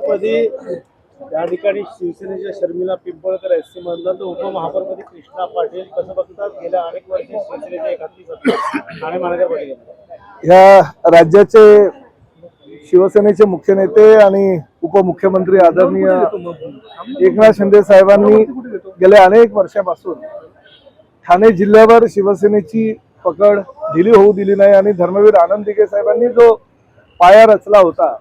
महापौरपदी या ठिकाणी शिवसेनेच्या शर्मिला पिंपळकर एससी मधलं, तर उपमहापौरपदी कृष्णा पाटील. कसं बघतात, गेल्या अनेक वर्ष शिवसेनेच्या एकात्मी सत्ता ठाणे महानगरपालिकेत या राज्याचे शिवसेनेचे मुख्य नेते आणि उपमुख्यमंत्री आदरणीय एकनाथ शिंदे साहेबांनी गेल्या अनेक वर्षापासून ठाणे जिल्ह्यावर शिवसेनेची पकड ढिली होऊ दिली नाही आणि धर्मवीर आनंद दिघे साहेबांनी जो पाया रचला होता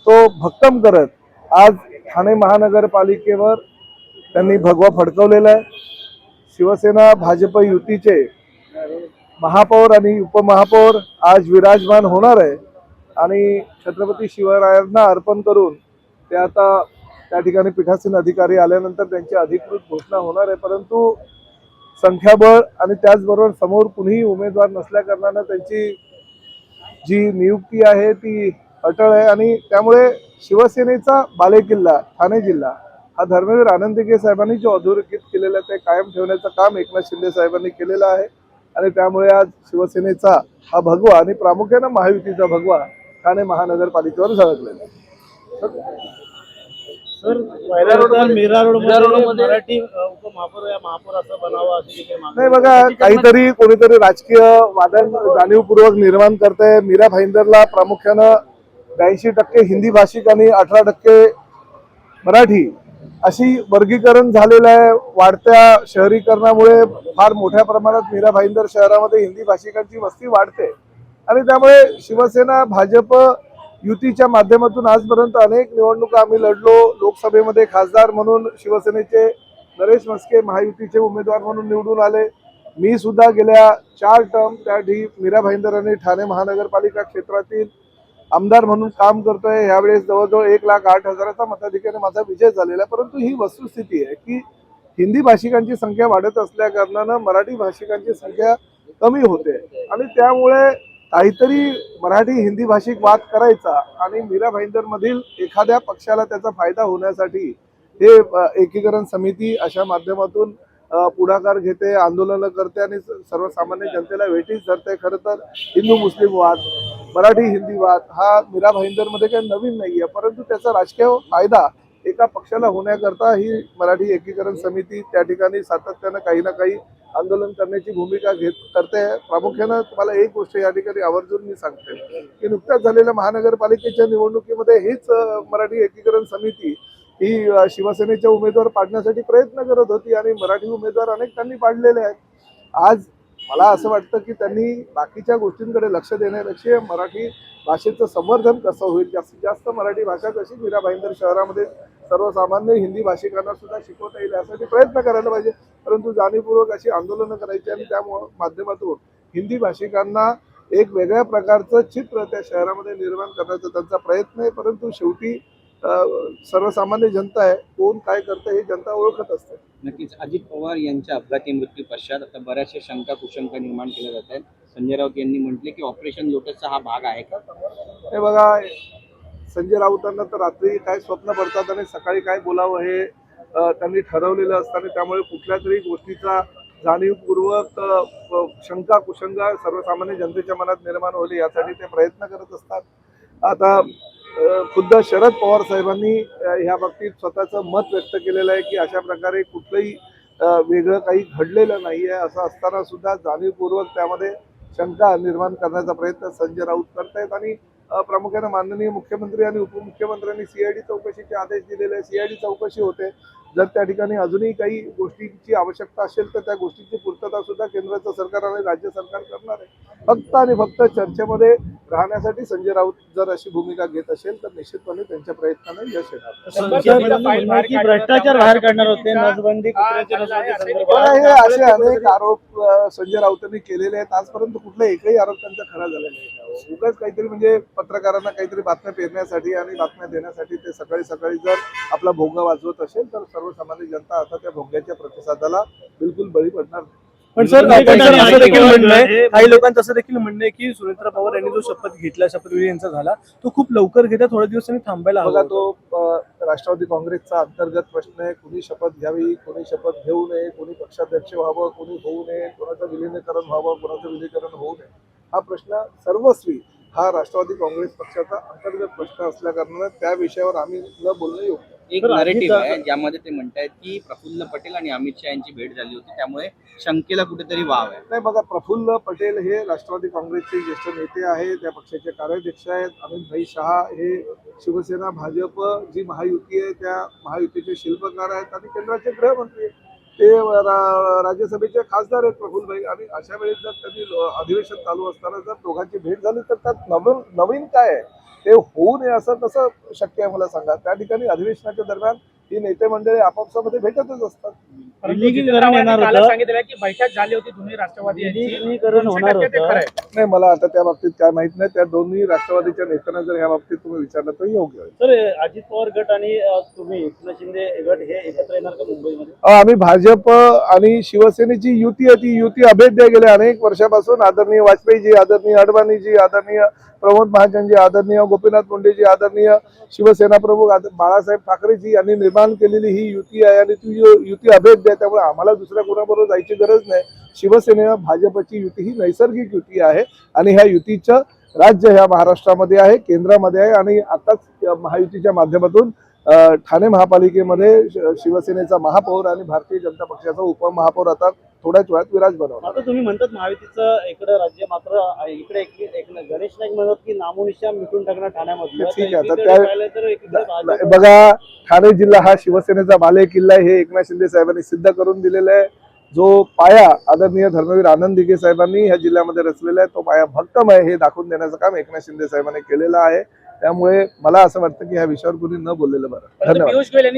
तो भक्कम करत आज ठाणे महानगरपालिकेवर त्यांनी भगवा फडकवलेला आहे। शिवसेना भाजप युतीचे महापौर आणि उपमहापौर आज विराजमान होणार आहे आणि छत्रपती शिवरायांना अर्पण करून ते आता त्या ठिकाणी पीठासीन अधिकारी आल्यानंतर त्यांची अधिकृत घोषणा होणार आहे। परंतु संख्याबळ आणि त्याचबरोबर समोर कुणीही उमेदवार नसल्या कारणानं त्यांची जी नियुक्ती आहे ती अटळ आहे आणि त्यामुळे शिवसेनेचा बालेकिल्ला ठाणे जिल्हा हा धर्मवीर आनंद दिघे साहेबांनी जो अधोरेखित केलेला ते कायम ठेवण्याचं काम एकनाथ शिंदे साहेबांनी केलेलं आहे आणि त्यामुळे आज शिवसेनेचा हा भगवा आणि प्रामुख्याने महायुतीचा भगवा ठाणे महानगरपालिकेवर झळकलेला आहे। सर, मीरा रोडमध्ये मराठी उपमहापौर या महापौर असं बनावं अशी काही मागणी नाही बघा, काहीतरी कोणीतरी राजकीय वादन जाणीवपूर्वक निर्माण करते। मीरा भाईंदरला प्रामुख्यानं 82% हिंदी भाषिक आणि 18% मराठी अशी वर्गीकरण झालेलं आहे। वाढत्या शहरीकरणामुळे फार मोठ्या प्रमाणात मीरा भाईंदर शहरामध्ये हिंदी भाषिकांची वस्ती वाढते आणि त्यामुळे शिवसेना भाजप युतीच्या माध्यमातून आजपर्यंत अनेक निवडणुका आम्ही लढलो। लोकसभेमध्ये खासदार म्हणून शिवसेनेचे नरेश म्हस्के महायुतीचे उमेदवार म्हणून निवडून आले। मी सुद्धा गेल्या 4 टर्म त्या मीरा भाईंदर आणि ठाणे महानगरपालिका क्षेत्रातील आमदार म्हणून काम करतोय। यावेळेस जवळजवळ 1,08,000चा मताधिक्याने माझा विजय झालेला आहे। परंतु ही वस्तुस्थिती आहे की हिंदी भाषिकांची संख्या वाढत असल्या कारणानं मराठी भाषिकांची संख्या कमी होते आणि त्यामुळे काहीतरी मराठी हिंदी भाषिक वाद करायचा आणि मीरा भाईंदर मधील एखाद्या पक्षाला त्याचा फायदा होण्यासाठी हे एकीकरण समिती अशा माध्यमातून पुढाकार घेते, आंदोलन करते आणि सर्वसामान्य जनतेला वेठीस धरते। खरं तर हिंदू मुस्लिम वाद, मराठी हिंदी वाद हा मीरा भाईंदर मध्ये काही नवीन नाहीये, परंतु त्याचा राजकीय फायदा एका पक्षाला होण्याकरता ही मराठी एकीकरण समिती त्या ठिकाणी सातत्यानं काही ना काही आंदोलन करण्याची भूमिका करते। प्रामुख्यानं तुम्हाला एक गोष्ट या ठिकाणी आवर्जून मी सांगते की नुकत्याच झालेल्या महानगरपालिकेच्या निवडणुकीमध्ये हीच मराठी एकीकरण समिती ही शिवसेनेचे उमेदवार पाडण्यासाठी प्रयत्न करत होती आणि मराठी उमेदवार अनेक त्यांनी पाडलेले आहेत। आज मला असं वाटतं की त्यांनी बाकीच्या गोष्टींकडे लक्ष देण्यापेक्षा मराठी भाषेचं संवर्धन कसं होईल, जास्तीत जास्त मराठी भाषा कशी मीरा भाईंदर शहरामध्ये सर्वसामान्य हिंदी भाषिकांना सुद्धा शिकवता येईल यासाठी प्रयत्न करायला पाहिजे। परंतु जाणीवपूर्वक अशी आंदोलनं करायची आणि त्या माध्यमातून हिंदी भाषिकांना एक वेगळ्या प्रकारचं चित्र त्या शहरामध्ये निर्माण करण्याचा त्यांचा प्रयत्न आहे। परंतु शेवटी सर्वसामान्य जनता आहे, कोण काय करतं हे जनता ओळखत असते। नक्कीच अजित पवार यांच्या अपघाती मृत्यू पश्चात आता बऱ्याचशा शंका कुशंका निर्माण केल्या जात आहेत। संजय राऊत यांनी म्हटले की ऑपरेशन लोटसचा हा भाग आहे का? हे बघा, संजय राऊतांना तर रात्री काय स्वप्न पडतात आणि सकाळी काय बोलावं हे त्यांनी ठरवलेलं असतं आणि त्यामुळे कुठल्या तरी गोष्टीचा जाणीवपूर्वक शंका कुशंका सर्वसामान्य जनतेच्या मनात निर्माण होईल यासाठी ते प्रयत्न करत असतात। आता खुद्द शरद पवार साहेबांनी ह्या बाबतीत स्वतःचं मत व्यक्त केलेलं आहे की अशा प्रकारे कुठलंही वेगळं काही घडलेलं नाही आहे। असं असताना सुद्धा जाणीवपूर्वक त्यामध्ये शंका निर्माण करण्याचा प्रयत्न संजय राऊत करतायत आणि प्रामुख्याने माननीय मुख्यमंत्री आणि उपमुख्यमंत्र्यांनी सीआयडी चौकशीचे आदेश दिलेले आहे। सीआयडी चौकशी होते, जर त्या ठिकाणी अजूनही काही गोष्टींची आवश्यकता असेल तर त्या गोष्टींची पूर्तता सुद्धा केंद्राचं सरकार आणि राज्य सरकार करणार आहे। फक्त आणि फक्त चर्चेमध्ये राहण्यासाठी संजय राऊत जर अशी भूमिका घेत असेल तर निश्चितपणे त्यांच्या प्रयत्नाने यश येणार। भ्रष्टाचार बाहेर काढणार होते, नसबंदी, कुत्र्याची नसबंदी संदर्भात हे असे अनेक आरोप संजय राऊतांनी केलेले आहेत। आजपर्यंत कुठला एकही आरोप त्यांचा खरा झाला नाही। उगाच काहीतरी म्हणजे पत्रकारांना काहीतरी बातम्या पेरण्यासाठी आणि बातम्या देण्यासाठी ते सकाळी सकाळी जर आपला भोंगा वाजवत असेल तर सर्वसामान्य जनता आता त्या भोंग्याच्या प्रतिसादाला बिलकुल बळी पडणार नाही। पण सर, काही लोकांचं असं देखील म्हणणं आहे की सुरेंद्र पवार यांनी जो शपथ घेतला, शपथविधी यांचा झाला तो खूप लवकर घेतला, थोड्या दिवसांनी थांबायला बघा, हवा। तो राष्ट्रवादी काँग्रेसचा अंतर्गत प्रश्न आहे। कुणी शपथ घ्यावी, कोणी शपथ घेऊ नये, कोणी पक्षाध्यक्ष व्हावं, कोणी होऊ नये, कोणाचं विलीनीकरण व्हावं, कोणाचं विलीनीकरण होऊ नये, हा प्रश्न सर्वस्वी हा राष्ट्रवादी काँग्रेस पक्षाचा अंतर्गत प्रश्न असल्या कारणाने त्या विषयावर आम्ही न बोलणं योग्य. एक तर नरेटिव्ह अजित आहे ज्यामध्ये ते म्हणतायत की प्रफुल्ल पटेल आणि अमित शहा यांची भेट झाली होती, त्यामुळे शंकेला कुठेतरी वाव आहे. नाही बघा, प्रफुल्ल पटेल हे राष्ट्रवादी काँग्रेसचे ज्येष्ठ नेते आहेत, त्या पक्षाचे कार्याध्यक्ष आहेत. अमित भाई शहा हे शिवसेना भाजप जी महायुती आहे त्या महायुतीचे शिल्पकार आहेत आणि केंद्राचे गृहमंत्री आहेत. ते राज्यसभेचे खासदार आहेत प्रफुल्लभाई. आणि अशा वेळेस जर त्यांनी अधिवेशन चालू असताना जर दोघांची भेट झाली तर त्यात नवीन काय आहे ते होऊ नये असं कसं शक्य आहे मला सांगा. त्या ठिकाणी अधिवेशनाच्या दरम्यान ही नेते मंडळी आपापसामध्ये भेटतच असतात. विलीनीकरण येणार काल होतं, सांगितलं की बैठक झाली होती दोन्ही राष्ट्रवादी यांची. विलीनीकरण होणार 200% ते खरं होतं. आहे. नाही, मला आता त्या बाबतीत काय माहित नाही. त्या दोन्ही राष्ट्रवादीच्या नेत्यांना जर या बाबतीत तुम्ही विचारलं तर योग्य होईल. तर अजित पवार गट आणि तुम्ही एकनाथ शिंदे गट हे एकत्र येणार का मुंबईमध्ये? आम्ही भाजप आणि शिवसेनेची युती आहे, ती युती अभेद्य गेल्या अनेक वर्षापासून. आदरणीय वाजपेयीजी, आदरणीय अडवाणीजी, आदरणीय प्रमोद महाजनजी, आदरणीय गोपीनाथ मुंडेजी, आदरणीय शिवसेना प्रमुख बाळासाहेब ठाकरेजी यांनी निर्माण केलेली ही युती आहे आणि ती युती अभेद्य आहे. त्यामुळे आम्हाला दुसऱ्या कोणाबरोबर जायची गरज नाही. शिवसेना भाजपची युती ही नैसर्गिक युती आहे आणि ह्या युतीचं राज्य ह्या महाराष्ट्रामध्ये आहे, केंद्रामध्ये आहे. आणि आताच महायुतीच्या माध्यमातून ठाणे महापालिकेमध्ये शिवसेनेचा महापौर आणि भारतीय जनता पक्षाचा उपमहापौर आता थोड्याच वेळात विराज बनवणार. आता तुम्ही म्हणतात महायुतीचं इकडे राज्य, मात्र इकडे गणेश नाईक म्हणतात की नामोनिशाण मिटून टाकणार ठाण्यामधलं. ठीक आहे, आता एकीकडे त्या- पाहिलं तर इकडे भाजप- बघा, ठाणे जिल्हा हा शिवसेनेचा बाले किल्ला आहे हे एकनाथ शिंदे साहेबांनी सिद्ध करून दिलेला आहे. जो पाया आदरणीय धर्मवीर आनंद दिघे साहेबांनी ह्या जिल्ह्यामध्ये रचलेला आहे तो पाया भक्कम आहे हे दाखवून देण्याचं काम एकनाथ शिंदे साहेबांनी केलेलं आहे. त्यामुळे मला असं वाटतं की ह्या विषयावर कुणी न बोललेलं बरं. परंतु धन्यवाद. पियुष गोयल यांनी